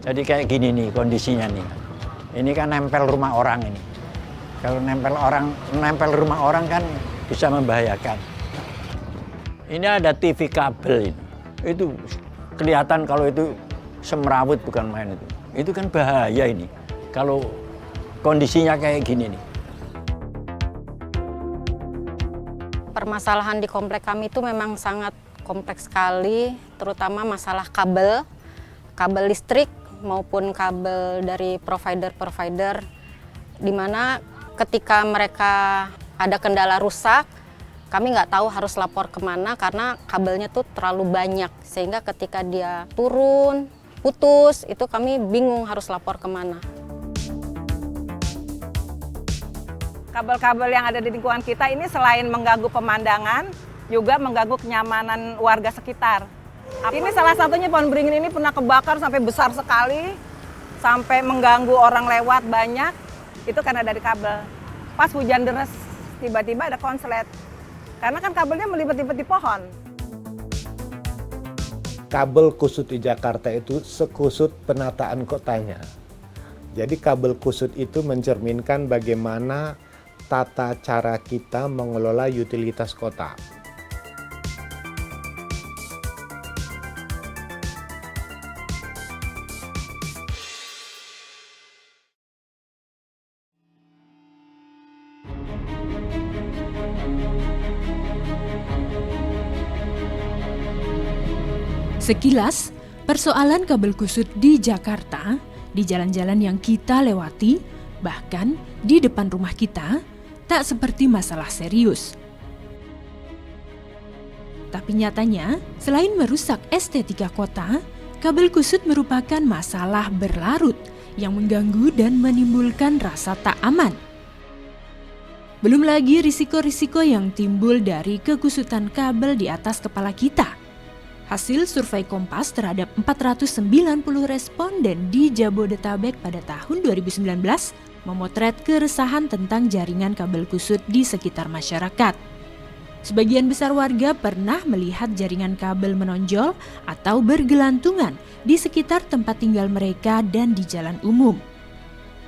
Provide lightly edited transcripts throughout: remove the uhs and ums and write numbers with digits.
Jadi kayak gini nih kondisinya nih. Ini kan nempel rumah orang ini. Kalau nempel rumah orang kan bisa membahayakan. Ini ada TV kabel ini. Itu kelihatan kalau itu semrawut bukan main itu. Itu kan bahaya ini. Kalau kondisinya kayak gini nih. Permasalahan di komplek kami itu memang sangat kompleks sekali, terutama masalah kabel listrik maupun kabel dari provider, di mana ketika mereka ada kendala rusak, kami nggak tahu harus lapor kemana karena kabelnya tuh terlalu banyak, sehingga ketika dia turun, putus, itu kami bingung harus lapor kemana. Kabel-kabel yang ada di lingkungan kita ini selain mengganggu pemandangan, juga mengganggu kenyamanan warga sekitar. Ini salah satunya pohon beringin ini pernah kebakar sampai besar sekali, sampai mengganggu orang lewat banyak, itu karena dari kabel. Pas hujan deras, tiba-tiba ada konslet. Karena kan kabelnya melipet-lipet di pohon. Kabel kusut di Jakarta itu sekusut penataan kotanya. Jadi kabel kusut itu mencerminkan bagaimana tata cara kita mengelola utilitas kota. Sekilas, persoalan kabel kusut di Jakarta, di jalan-jalan yang kita lewati, bahkan di depan rumah kita, tak seperti masalah serius. Tapi nyatanya, selain merusak estetika kota, kabel kusut merupakan masalah berlarut yang mengganggu dan menimbulkan rasa tak aman. Belum lagi risiko-risiko yang timbul dari kekusutan kabel di atas kepala kita. Hasil survei Kompas terhadap 490 responden di Jabodetabek pada tahun 2019 memotret keresahan tentang jaringan kabel kusut di sekitar masyarakat. Sebagian besar warga pernah melihat jaringan kabel menonjol atau bergelantungan di sekitar tempat tinggal mereka dan di jalan umum.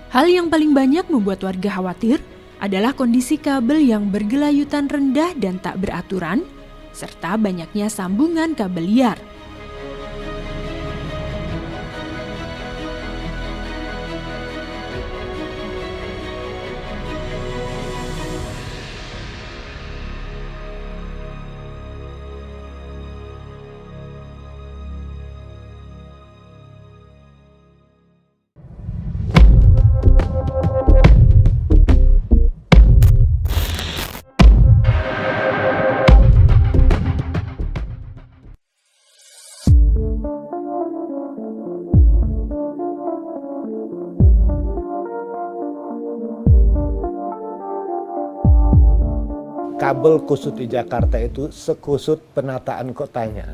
Hal yang paling banyak membuat warga khawatir adalah kondisi kabel yang bergelayutan rendah dan tak beraturan, serta banyaknya sambungan kabel liar. Kabel kusut di Jakarta itu sekusut penataan kotanya.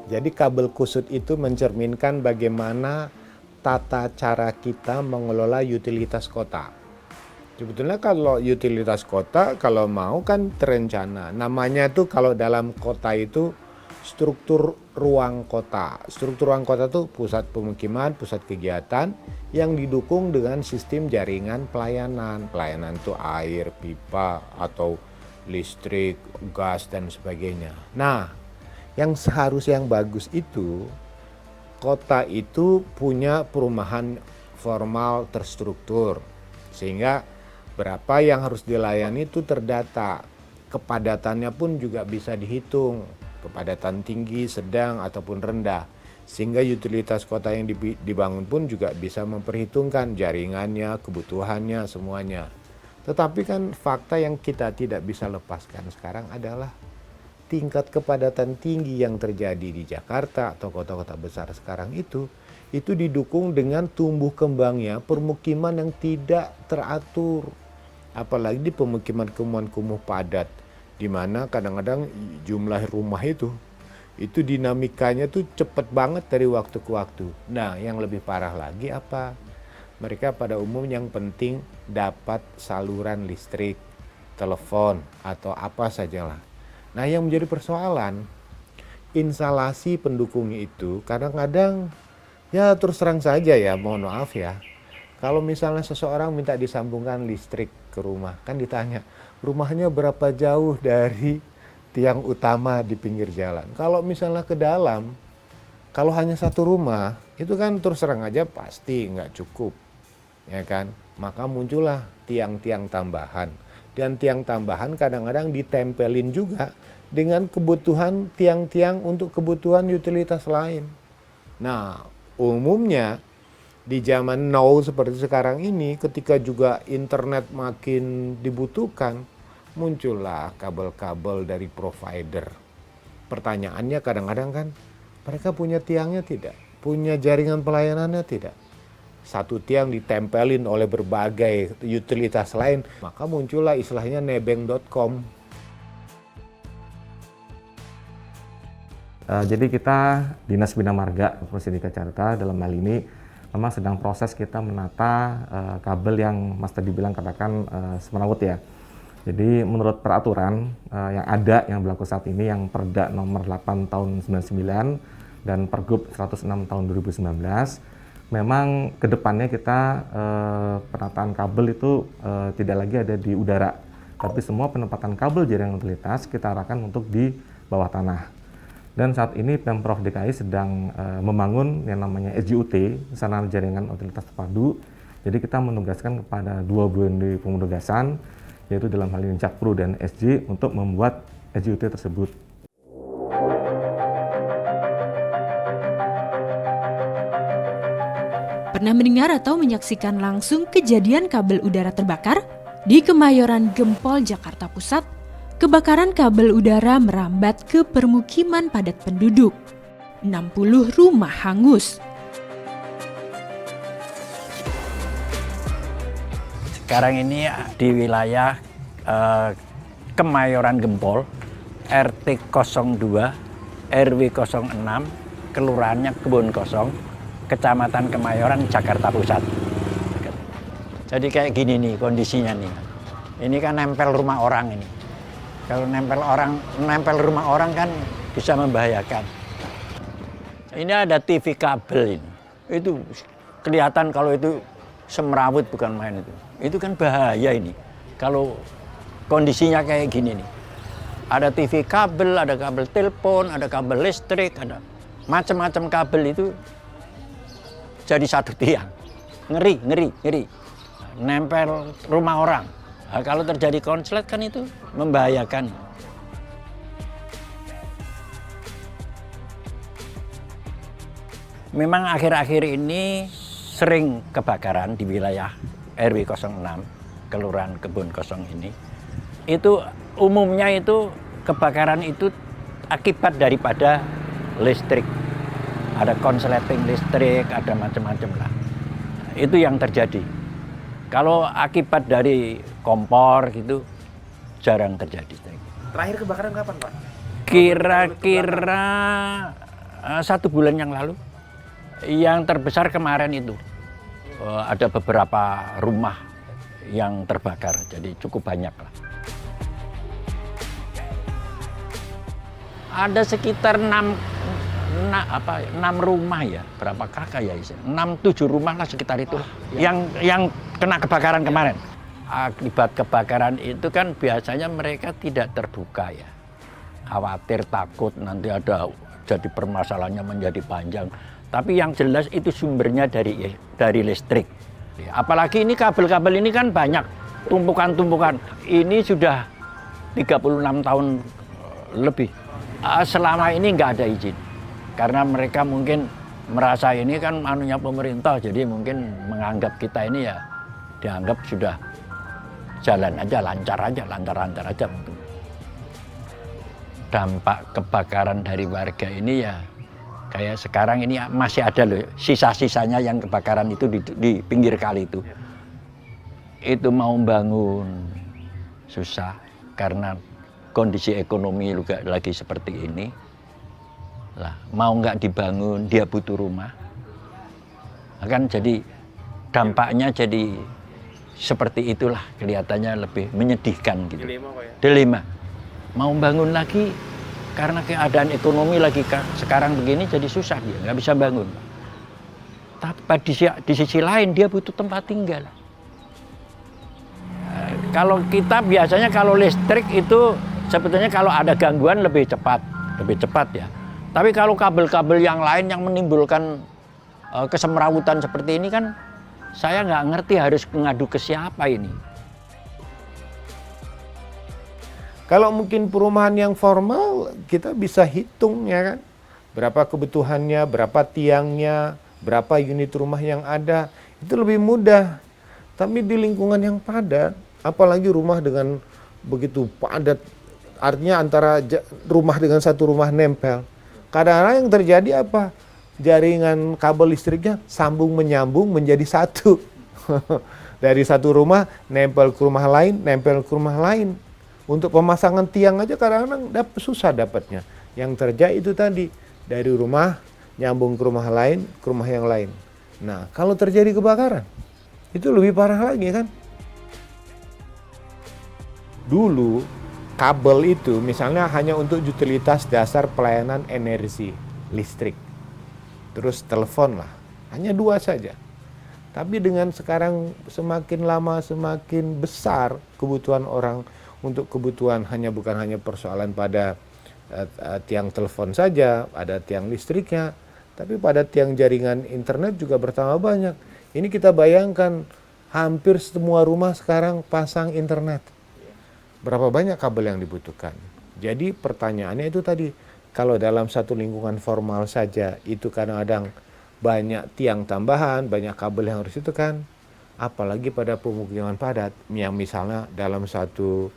Jadi kabel kusut itu mencerminkan bagaimana tata cara kita mengelola utilitas kota. Sebetulnya kalau utilitas kota, kalau mau kan terencana. Namanya itu kalau dalam kota itu struktur ruang kota. Struktur ruang kota itu pusat pemukiman, pusat kegiatan yang didukung dengan sistem jaringan pelayanan. Pelayanan itu air, pipa, atau listrik, gas, dan sebagainya. Nah, yang seharusnya yang bagus itu, kota itu punya perumahan formal terstruktur. Sehingga berapa yang harus dilayani itu terdata. Kepadatannya pun juga bisa dihitung. Kepadatan tinggi, sedang, ataupun rendah. Sehingga utilitas kota yang dibangun pun juga bisa memperhitungkan jaringannya, kebutuhannya, semuanya. Tetapi kan fakta yang kita tidak bisa lepaskan sekarang adalah tingkat kepadatan tinggi yang terjadi di Jakarta atau kota-kota besar sekarang itu didukung dengan tumbuh kembangnya permukiman yang tidak teratur. Apalagi di pemukiman kumuh padat, di mana kadang-kadang jumlah rumah itu dinamikanya tuh cepat banget dari waktu ke waktu. Nah, yang lebih parah lagi apa? Mereka pada umumnya yang penting dapat saluran listrik, telepon, atau apa sajalah. Nah, yang menjadi persoalan, instalasi pendukung itu kadang-kadang ya terus terang saja ya, mohon maaf ya. Kalau misalnya seseorang minta disambungkan listrik ke rumah, kan ditanya, rumahnya berapa jauh dari tiang utama di pinggir jalan. Kalau misalnya ke dalam, kalau hanya satu rumah, itu kan terus terang aja pasti nggak cukup, ya kan? Maka muncullah tiang-tiang tambahan. Dan tiang tambahan kadang-kadang ditempelin juga dengan kebutuhan tiang-tiang untuk kebutuhan utilitas lain. Nah, umumnya di zaman now seperti sekarang ini, ketika juga internet makin dibutuhkan, muncullah kabel-kabel dari provider. Pertanyaannya kadang-kadang kan, mereka punya tiangnya tidak? Punya jaringan pelayanannya tidak? Satu tiang ditempelin oleh berbagai utilitas lain, maka muncullah istilahnya nebeng.com. Jadi kita Dinas Bina Marga Provinsi DKI Jakarta dalam hal ini memang sedang proses kita menata kabel yang Mas tadi bilang katakan semrawut ya. Jadi menurut peraturan yang ada yang berlaku saat ini, yang Perda nomor 8 tahun 99 dan Pergub 106 tahun 2019, memang kedepannya kita penataan kabel itu tidak lagi ada di udara, tapi semua penempatan kabel jaringan utilitas kita arahkan untuk di bawah tanah. Dan saat ini Pemprov DKI sedang membangun yang namanya SJUT, Sarana Jaringan Utilitas Terpadu. Jadi kita menugaskan kepada 2 BUMD penugasan, yaitu dalam hal ini Jakpro dan SJ, untuk membuat SJUT tersebut. Pernah mendengar atau menyaksikan langsung kejadian kabel udara terbakar? Di Kemayoran Gempol, Jakarta Pusat, kebakaran kabel udara merambat ke permukiman padat penduduk. 60 rumah hangus. Sekarang ini di wilayah Kemayoran Gempol, RT 02, RW 06, Kelurahannya Kebun Kosong, Kecamatan Kemayoran, Jakarta Pusat. Jadi kayak gini nih kondisinya nih. Ini kan nempel rumah orang ini. Kalau nempel rumah orang kan bisa membahayakan. Ini ada TV kabel ini. Itu kelihatan kalau itu semrawut, bukan main itu. Itu kan bahaya ini. Kalau kondisinya kayak gini nih. Ada TV kabel, ada kabel telepon, ada kabel listrik, ada macam-macam kabel itu jadi satu tiang. Ngeri. Nempel rumah orang. Nah, kalau terjadi konslet kan itu membahayakan. Memang akhir-akhir ini sering kebakaran di wilayah RW 06, Kelurahan Kebun Kosong ini. Itu umumnya itu kebakaran itu akibat daripada listrik. Ada konsleting listrik, ada macam-macam lah. Itu yang terjadi. Kalau akibat dari kompor gitu jarang terjadi. Terakhir kebakaran kapan, Pak? Kira-kira 1 bulan yang lalu. Yang terbesar kemarin itu ada beberapa rumah yang terbakar, jadi cukup banyak lah. Ada sekitar 6 rumah ya, berapa kakak ya, 6-7 rumah lah sekitar itu yang kena kebakaran kemarin. Akibat kebakaran itu kan biasanya mereka tidak terbuka ya, khawatir takut nanti ada jadi permasalahannya menjadi panjang. Tapi yang jelas itu sumbernya dari listrik. Apalagi ini kabel-kabel ini kan banyak, tumpukan-tumpukan. Ini sudah 36 tahun lebih. Selama ini nggak ada izin. Karena mereka mungkin merasa ini kan anunya pemerintah, jadi mungkin menganggap kita ini ya dianggap sudah jalan aja, lancar aja mungkin. Dampak kebakaran dari warga ini ya kayak sekarang ini masih ada loh sisa-sisanya yang kebakaran itu di pinggir kali itu. Itu mau bangun susah karena kondisi ekonomi juga lagi seperti ini. Lah, mau nggak dibangun, dia butuh rumah. Akan jadi dampaknya jadi seperti itulah, kelihatannya lebih menyedihkan gitu. Dilema, Pak ya? Dilema. Mau bangun lagi karena keadaan ekonomi lagi sekarang begini jadi susah, dia nggak bisa bangun. Tapi di sisi lain dia butuh tempat tinggal. Kalau kita biasanya kalau listrik itu sebetulnya kalau ada gangguan lebih cepat ya. Tapi kalau kabel-kabel yang lain yang menimbulkan kesemrawutan seperti ini kan saya nggak ngerti harus mengadu ke siapa ini. Kalau mungkin perumahan yang formal kita bisa hitung ya kan. Berapa kebutuhannya, berapa tiangnya, berapa unit rumah yang ada. Itu lebih mudah. Tapi di lingkungan yang padat, apalagi rumah dengan begitu padat, artinya antara rumah dengan satu rumah nempel. Kadang-kadang yang terjadi apa? Jaringan kabel listriknya sambung menyambung menjadi satu. Dari satu rumah nempel ke rumah lain, nempel ke rumah lain. Untuk pemasangan tiang aja kadang-kadang susah dapatnya. Yang terjadi itu tadi, dari rumah nyambung ke rumah lain, ke rumah yang lain. Nah, kalau terjadi kebakaran, itu lebih parah lagi kan? Dulu kabel itu misalnya hanya untuk utilitas dasar pelayanan energi listrik. Terus telepon lah, hanya 2 saja. Tapi dengan sekarang semakin lama semakin besar kebutuhan orang untuk kebutuhan bukan hanya persoalan pada tiang telepon saja, ada tiang listriknya, tapi pada tiang jaringan internet juga bertambah banyak. Ini kita bayangkan hampir semua rumah sekarang pasang internet. Berapa banyak kabel yang dibutuhkan? Jadi pertanyaannya itu tadi, kalau dalam satu lingkungan formal saja itu kadang-kadang banyak tiang tambahan, banyak kabel yang harus itu kan, apalagi pada pemukiman padat yang misalnya dalam satu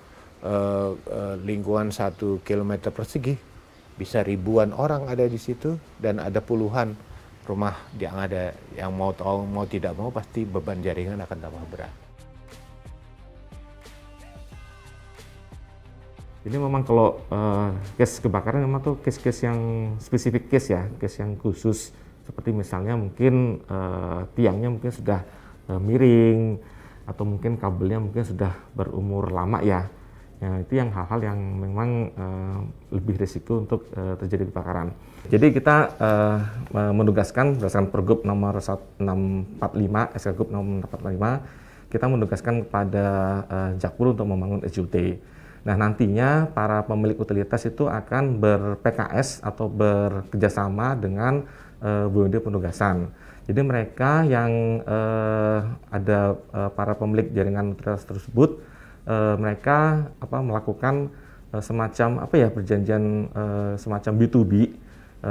lingkungan 1 kilometer persegi bisa ribuan orang ada di situ dan ada puluhan rumah yang ada yang mau tidak mau pasti beban jaringan akan tambah berat. Jadi memang kalau case kebakaran memang tuh case-case yang spesifik case ya, case yang khusus seperti misalnya mungkin tiangnya mungkin sudah miring atau mungkin kabelnya mungkin sudah berumur lama ya. Ya, itu yang hal-hal yang memang lebih risiko untuk terjadi kebakaran. Jadi kita menugaskan berdasarkan Pergub nomor 645, SK nomor 645, kita menugaskan kepada Jakpro untuk membangun SUT. Nah, nantinya para pemilik utilitas itu akan ber-PKS atau bekerjasama dengan BUMD penugasan. Jadi mereka yang ada para pemilik jaringan utilitas tersebut, mereka melakukan semacam perjanjian semacam B2B,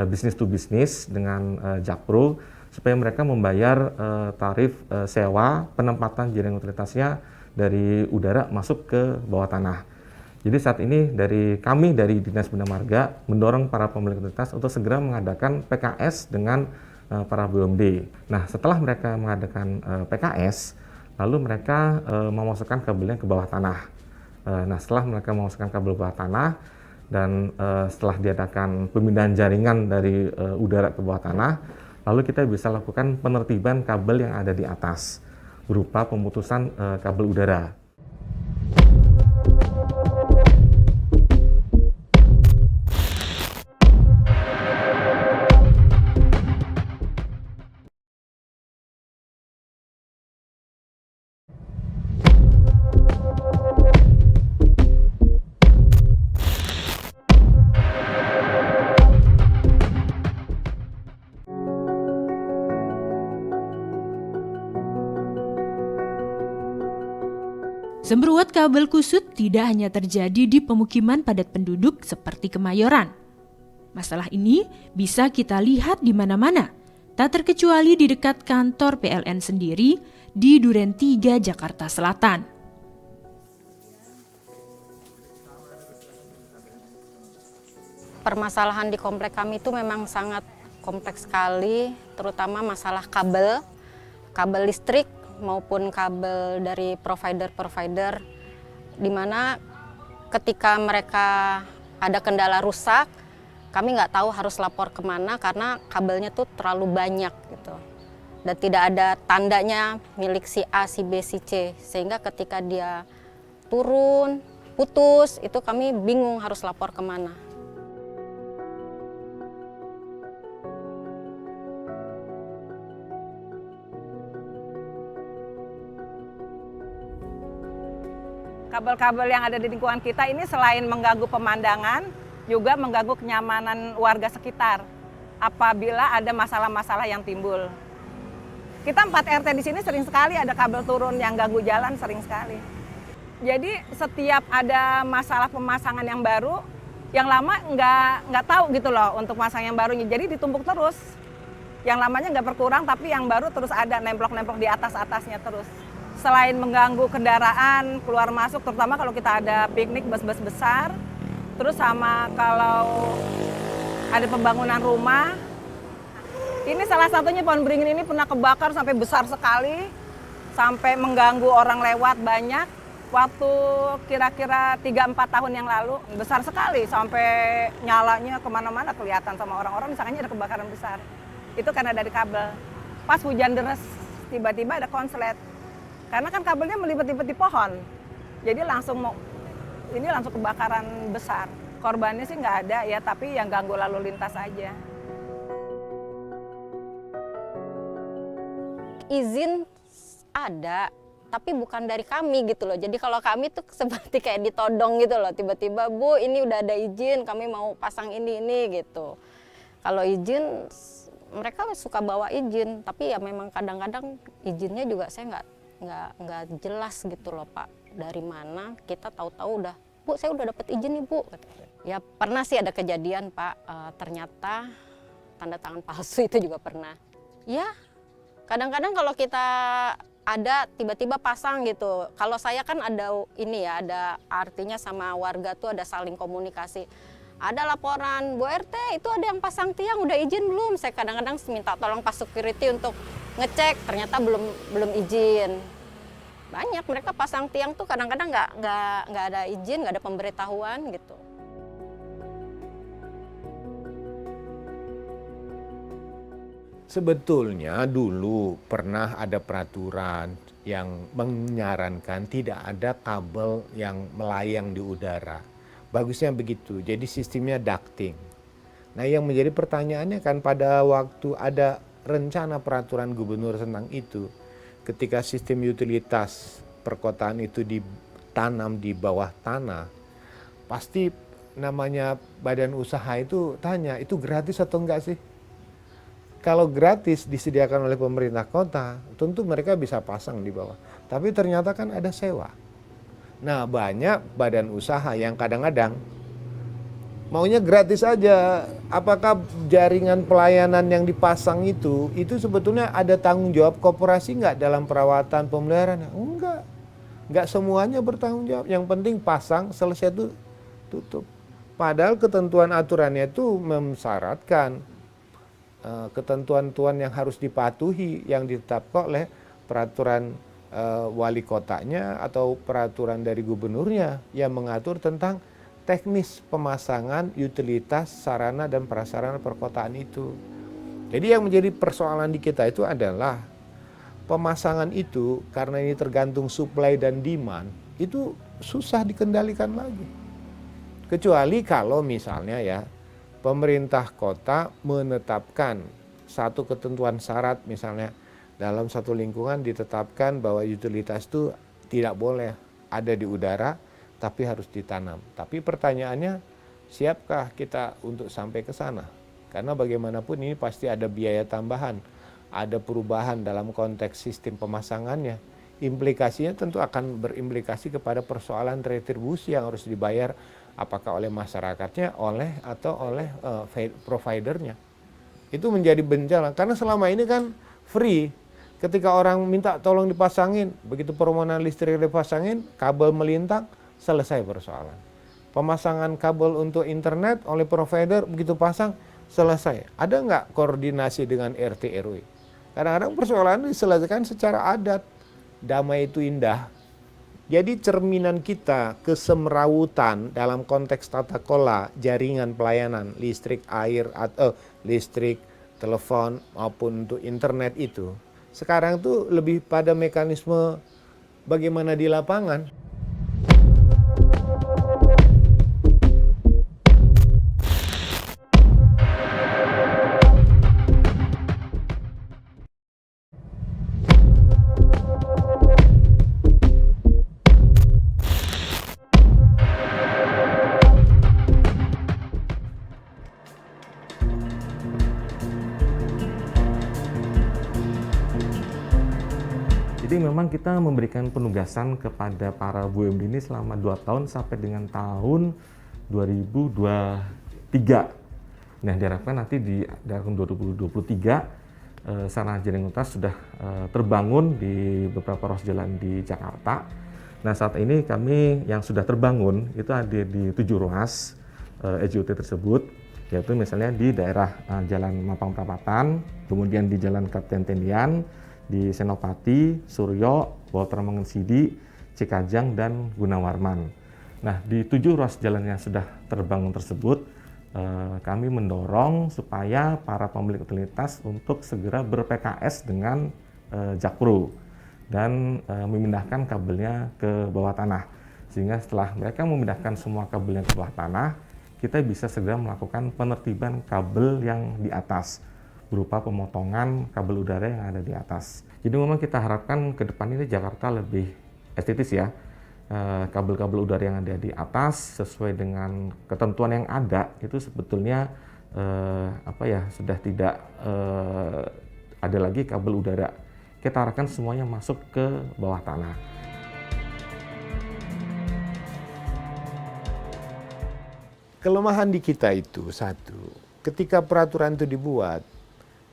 business to business dengan Jakpro supaya mereka membayar tarif sewa penempatan jaringan utilitasnya dari udara masuk ke bawah tanah. Jadi saat ini kami dari Dinas Bina Marga mendorong para pemilik utilitas untuk segera mengadakan PKS dengan para BUMD. Nah, setelah mereka mengadakan PKS, lalu mereka memasukkan kabelnya ke bawah tanah. Nah, setelah mereka memasukkan kabel ke bawah tanah dan setelah diadakan pemindahan jaringan dari udara ke bawah tanah, lalu kita bisa lakukan penertiban kabel yang ada di atas berupa pemutusan kabel udara. Semruwat kabel kusut tidak hanya terjadi di pemukiman padat penduduk seperti Kemayoran. Masalah ini bisa kita lihat di mana-mana, tak terkecuali di dekat kantor PLN sendiri di Duren 3, Jakarta Selatan. Permasalahan di komplek kami itu memang sangat kompleks sekali, terutama masalah kabel listrik maupun kabel dari provider-provider, di mana ketika mereka ada kendala rusak, kami nggak tahu harus lapor kemana karena kabelnya tuh terlalu banyak gitu. Dan tidak ada tandanya milik si A, si B, si C, sehingga ketika dia turun, putus, itu kami bingung harus lapor kemana. Kabel-kabel yang ada di lingkungan kita ini selain mengganggu pemandangan, juga mengganggu kenyamanan warga sekitar apabila ada masalah-masalah yang timbul. Kita 4 RT di sini sering sekali ada kabel turun yang ganggu jalan, sering sekali. Jadi setiap ada masalah pemasangan yang baru, yang lama nggak tahu gitu loh untuk pasang yang barunya. Jadi ditumpuk terus. Yang lamanya nggak berkurang, tapi yang baru terus ada nemplok-nemplok di atasnya terus. Selain mengganggu kendaraan keluar masuk, terutama kalau kita ada piknik bus-bus besar, terus sama kalau ada pembangunan rumah. Ini salah satunya pohon beringin ini pernah kebakar sampai besar sekali, sampai mengganggu orang lewat banyak. Waktu kira-kira 3-4 tahun yang lalu, besar sekali sampai nyalanya kemana-mana kelihatan sama orang-orang, misalnya ada kebakaran besar. Itu karena dari kabel. Pas hujan deras, tiba-tiba ada konslet. Karena kan kabelnya melipet-lipet di pohon. Jadi langsung kebakaran besar. Korbannya sih nggak ada ya, tapi yang ganggu lalu lintas aja. Izin ada, tapi bukan dari kami gitu loh. Jadi kalau kami tuh seperti kayak ditodong gitu loh. Tiba-tiba, Bu, ini udah ada izin, kami mau pasang ini gitu. Kalau izin, mereka suka bawa izin, tapi ya memang kadang-kadang izinnya juga saya nggak jelas gitu loh, Pak. Dari mana kita tahu-tahu udah, Bu, saya udah dapat izin nih, Bu. Ya pernah sih ada kejadian, Pak. Ternyata tanda tangan palsu itu juga pernah. Ya kadang-kadang kalau kita ada tiba-tiba pasang gitu. Kalau saya kan ada ini ya, ada artinya sama warga tuh ada saling komunikasi. Ada laporan, Bu RT itu ada yang pasang tiang, udah izin belum? Saya kadang-kadang minta tolong pas security untuk ngecek, ternyata belum izin. Banyak mereka pasang tiang tuh kadang-kadang nggak ada izin, nggak ada pemberitahuan gitu. Sebetulnya dulu pernah ada peraturan yang menyarankan tidak ada kabel yang melayang di udara. Bagusnya begitu, jadi sistemnya ducting. Nah yang menjadi pertanyaannya kan pada waktu ada rencana peraturan gubernur tentang itu, ketika sistem utilitas perkotaan itu ditanam di bawah tanah, pasti namanya badan usaha itu tanya, itu gratis atau enggak sih? Kalau gratis disediakan oleh pemerintah kota, tentu mereka bisa pasang di bawah. Tapi ternyata kan ada sewa. Nah banyak badan usaha yang kadang-kadang maunya gratis aja. Apakah jaringan pelayanan yang dipasang itu sebetulnya ada tanggung jawab koperasi nggak dalam perawatan pemeliharaan? Enggak semuanya bertanggung jawab. Yang penting pasang, selesai itu tutup. Padahal ketentuan aturannya itu mensyaratkan ketentuan-ketentuan yang harus dipatuhi yang ditetapkan oleh peraturan wali kotanya atau peraturan dari gubernurnya yang mengatur tentang teknis pemasangan utilitas sarana dan prasarana perkotaan itu. Jadi yang menjadi persoalan di kita itu adalah pemasangan itu karena ini tergantung supply dan demand itu susah dikendalikan lagi. Kecuali kalau misalnya ya pemerintah kota menetapkan satu ketentuan syarat, misalnya dalam satu lingkungan ditetapkan bahwa utilitas itu tidak boleh ada di udara tapi harus ditanam. Tapi pertanyaannya, siapkah kita untuk sampai ke sana? Karena bagaimanapun ini pasti ada biaya tambahan, ada perubahan dalam konteks sistem pemasangannya. Implikasinya tentu akan berimplikasi kepada persoalan retribusi yang harus dibayar apakah oleh masyarakatnya, atau oleh providernya. Itu menjadi bencana, karena selama ini kan free. Ketika orang minta tolong dipasangin, begitu permohonan listrik dipasangin, kabel melintang, selesai persoalan. Pemasangan kabel untuk internet oleh provider, begitu pasang, selesai. Ada nggak koordinasi dengan RT RW? Kadang-kadang persoalan diselesaikan secara adat. Damai itu indah. Jadi cerminan kita kesemrawutan dalam konteks tata kelola jaringan pelayanan listrik, air, atau listrik, telepon maupun untuk internet itu sekarang tuh lebih pada mekanisme bagaimana di lapangan. Jadi memang kita memberikan penugasan kepada para BUMD ini selama 2 tahun sampai dengan tahun 2023. Nah, diharapkan nanti di tahun 2023 sarana jaring lintas sudah terbangun di beberapa ruas jalan di Jakarta. Nah, saat ini kami yang sudah terbangun itu ada di 7 ruas EJOT tersebut, yaitu misalnya di daerah Jalan Mampang Perapatan, kemudian di Jalan Kapten Tendian, di Senopati, Suryo, Walter Mangensidi, Cikajang, dan Gunawarman. Nah, di 7 ruas jalan yang sudah terbangun tersebut, kami mendorong supaya para pemilik utilitas untuk segera ber-PKS dengan Jakpro dan memindahkan kabelnya ke bawah tanah. Sehingga setelah mereka memindahkan semua kabelnya ke bawah tanah, kita bisa segera melakukan penertiban kabel yang di atas, berupa pemotongan kabel udara yang ada di atas. Jadi memang kita harapkan ke depan ini Jakarta lebih estetis ya. Kabel-kabel udara yang ada di atas sesuai dengan ketentuan yang ada itu sebetulnya sudah tidak ada lagi kabel udara. Kita harapkan semuanya masuk ke bawah tanah. Kelemahan di kita itu satu, ketika peraturan itu dibuat,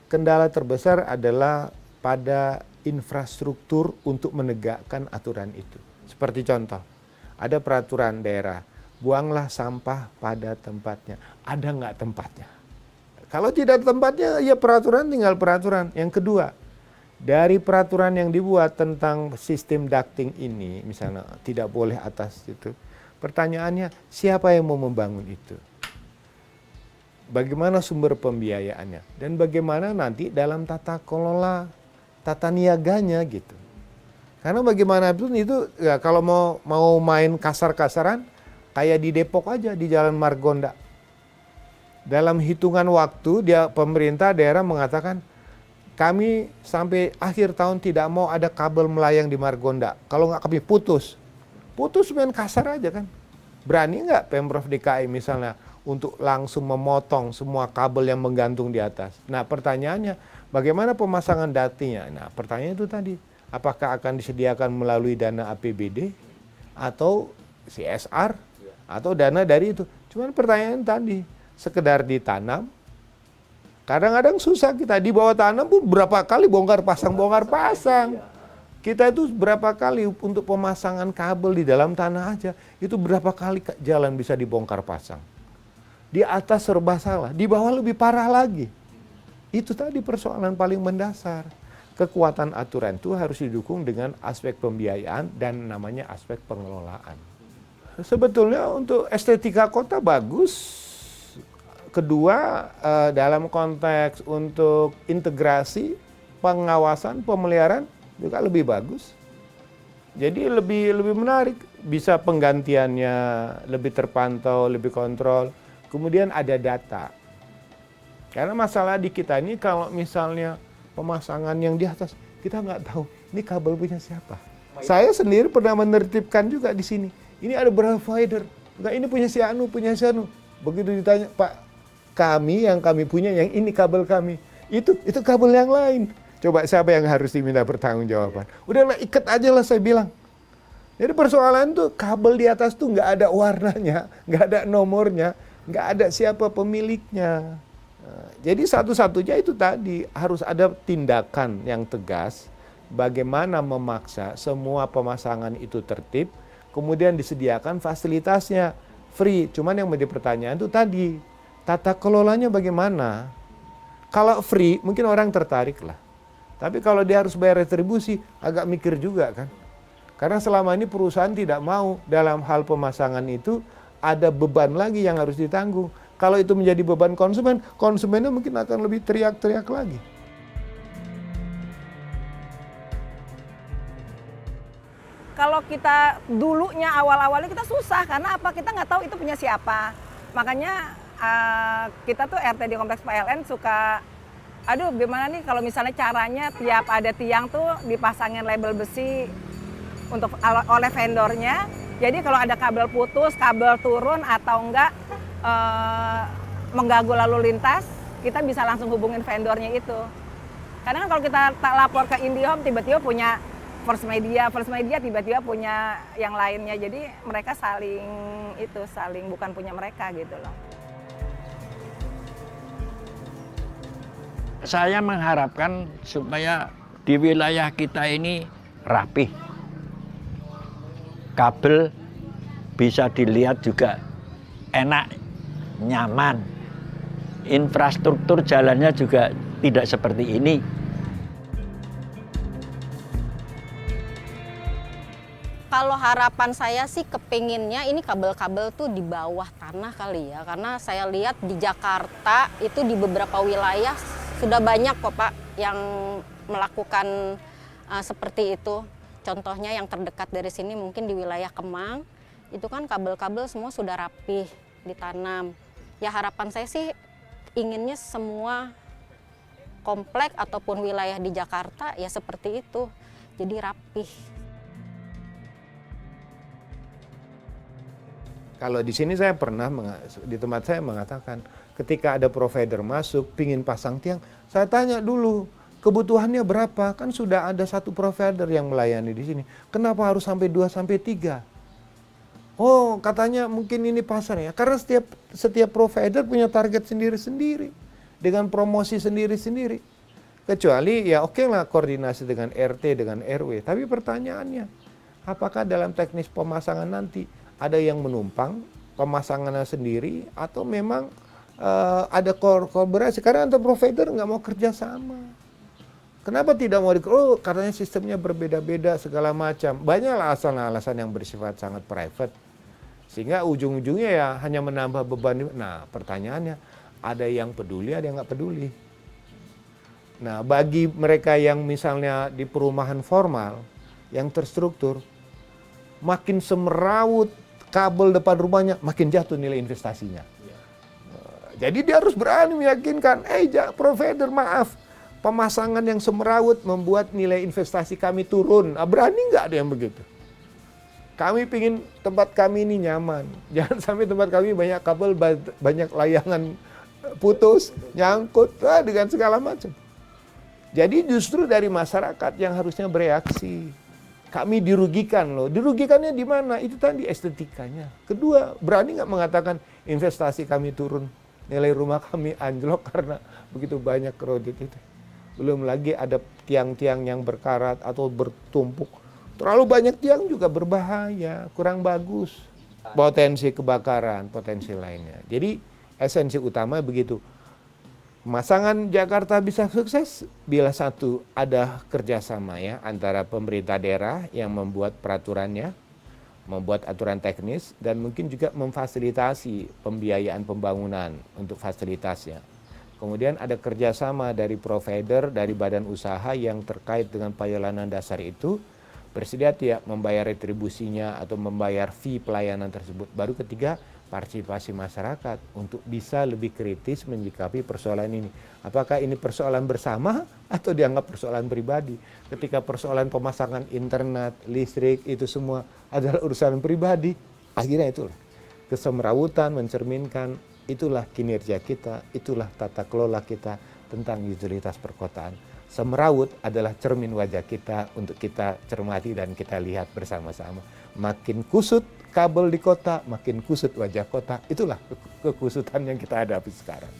kendala terbesar adalah pada infrastruktur untuk menegakkan aturan itu. Seperti contoh, ada peraturan daerah, buanglah sampah pada tempatnya. Ada nggak tempatnya? Kalau tidak ada tempatnya, ya peraturan tinggal peraturan. Yang kedua, dari peraturan yang dibuat tentang sistem ducting ini, misalnya tidak boleh atas itu, pertanyaannya siapa yang mau membangun itu? Bagaimana sumber pembiayaannya? Dan bagaimana nanti dalam tata kelola, tata niaganya gitu. Karena bagaimanapun itu ya kalau mau main kasar-kasaran kayak di Depok aja di Jalan Margonda. Dalam hitungan waktu pemerintah daerah mengatakan kami sampai akhir tahun tidak mau ada kabel melayang di Margonda. Kalau nggak kami putus. Putus main kasar aja kan. Berani nggak Pemprov DKI misalnya untuk langsung memotong semua kabel yang menggantung di atas. Nah pertanyaannya bagaimana pemasangan ductingnya? Nah pertanyaan itu tadi. Apakah akan disediakan melalui dana APBD atau CSR atau dana dari itu? Cuman pertanyaan tadi, sekedar ditanam, kadang-kadang susah kita di bawah tanam pun berapa kali bongkar pasang. Kita itu berapa kali untuk pemasangan kabel di dalam tanah aja, itu berapa kali jalan bisa dibongkar pasang. Di atas serba salah, di bawah lebih parah lagi. Itu tadi persoalan paling mendasar. Kekuatan aturan itu harus didukung dengan aspek pembiayaan dan namanya aspek pengelolaan. Sebetulnya untuk estetika kota bagus. Kedua, dalam konteks untuk integrasi, pengawasan, pemeliharaan juga lebih bagus. Jadi lebih menarik, bisa penggantiannya lebih terpantau, lebih kontrol. Kemudian ada data. Karena masalah di kita ini kalau misalnya pemasangan yang di atas, kita nggak tahu ini kabel punya siapa. Saya sendiri pernah menertibkan juga di sini. Ini ada berapa provider? Enggak, ini punya si Anu, punya si Anu. Begitu ditanya, Pak, yang kami punya, yang ini kabel kami. Itu kabel yang lain. Coba siapa yang harus diminta pertanggungjawaban? Udahlah, ikat aja lah saya bilang. Jadi persoalan tuh kabel di atas tuh nggak ada warnanya, nggak ada nomornya, nggak ada siapa pemiliknya. Jadi satu-satunya itu tadi harus ada tindakan yang tegas bagaimana memaksa semua pemasangan itu tertib, kemudian disediakan fasilitasnya free. Cuman yang menjadi pertanyaan itu tadi, tata kelolanya bagaimana? Kalau free mungkin orang tertarik lah. Tapi kalau dia harus bayar retribusi agak mikir juga kan. Karena selama ini perusahaan tidak mau dalam hal pemasangan itu ada beban lagi yang harus ditanggung. Kalau itu menjadi beban konsumennya mungkin akan lebih teriak-teriak lagi. Kalau kita dulunya awal-awalnya kita susah karena apa? Kita nggak tahu itu punya siapa. Makanya kita tuh RT di Kompleks PLN suka, aduh gimana nih kalau misalnya caranya tiap ada tiang tuh dipasangin label besi untuk oleh vendornya. Jadi kalau ada kabel putus, kabel turun atau enggak mengganggu lalu lintas, kita bisa langsung hubungin vendornya itu. Karena kalau kita tak lapor ke IndiHome tiba-tiba punya First Media tiba-tiba punya yang lainnya. Jadi mereka saling bukan punya mereka gitu loh. Saya mengharapkan supaya di wilayah kita ini rapih. Kabel bisa dilihat juga enak, nyaman. Infrastruktur jalannya juga tidak seperti ini. Kalau harapan saya sih kepinginnya ini kabel-kabel tuh di bawah tanah kali ya. Karena saya lihat di Jakarta itu di beberapa wilayah sudah banyak kok Pak yang melakukan seperti itu. Contohnya yang terdekat dari sini mungkin di wilayah Kemang, itu kan kabel-kabel semua sudah rapih ditanam. Ya harapan saya sih inginnya semua komplek ataupun wilayah di Jakarta ya seperti itu, jadi rapih. Kalau di sini saya pernah, di tempat saya mengatakan, ketika ada provider masuk, pingin pasang tiang, saya tanya dulu, kebutuhannya berapa? Kan sudah ada satu provider yang melayani di sini. Kenapa harus sampai 2 sampai 3? Oh, katanya mungkin ini pasar ya. Karena setiap provider punya target sendiri-sendiri. Dengan promosi sendiri-sendiri. Kecuali ya oke lah koordinasi dengan RT, dengan RW. Tapi pertanyaannya, apakah dalam teknis pemasangan nanti ada yang menumpang pemasangannya sendiri atau memang ada kolaborasi? Karena antar provider nggak mau kerjasama. Kenapa tidak mau katanya sistemnya berbeda-beda segala macam. Banyaklah alasan-alasan yang bersifat sangat private. Sehingga ujung-ujungnya ya hanya menambah beban. Nah pertanyaannya, ada yang peduli, ada yang nggak peduli. Nah bagi mereka yang misalnya di perumahan formal, yang terstruktur, makin semerawut kabel depan rumahnya, makin jatuh nilai investasinya. Jadi dia harus berani meyakinkan, provider maaf, pemasangan yang semerawut membuat nilai investasi kami turun. Berani nggak ada yang begitu? Kami pingin tempat kami ini nyaman. Jangan sampai tempat kami banyak kabel, banyak layangan putus, nyangkut, dengan segala macam. Jadi justru dari masyarakat yang harusnya bereaksi. Kami dirugikan loh. Dirugikannya di mana? Itu tadi estetikanya. Kedua, berani nggak mengatakan investasi kami turun, nilai rumah kami anjlok karena begitu banyak kredit itu. Belum lagi ada tiang-tiang yang berkarat atau bertumpuk. Terlalu banyak tiang juga berbahaya, kurang bagus. Potensi kebakaran, potensi lainnya. Jadi esensi utama begitu. Pemasangan Jakarta bisa sukses bila satu ada kerjasama ya antara pemerintah daerah yang membuat peraturannya, membuat aturan teknis dan mungkin juga memfasilitasi pembiayaan pembangunan untuk fasilitasnya. Kemudian ada kerjasama dari provider, dari badan usaha yang terkait dengan pelayanan dasar itu bersedia tidak membayar retribusinya atau membayar fee pelayanan tersebut. Baru ketiga, partisipasi masyarakat untuk bisa lebih kritis menyikapi persoalan ini. Apakah ini persoalan bersama atau dianggap persoalan pribadi? Ketika persoalan pemasangan internet, listrik, itu semua adalah urusan pribadi. Akhirnya itulah kesemrawutan mencerminkan itulah kinerja kita, itulah tata kelola kita tentang utilitas perkotaan. Semerawut adalah cermin wajah kita untuk kita cermati dan kita lihat bersama-sama. Makin kusut kabel di kota, makin kusut wajah kota. Itulah kekusutan yang kita hadapi sekarang.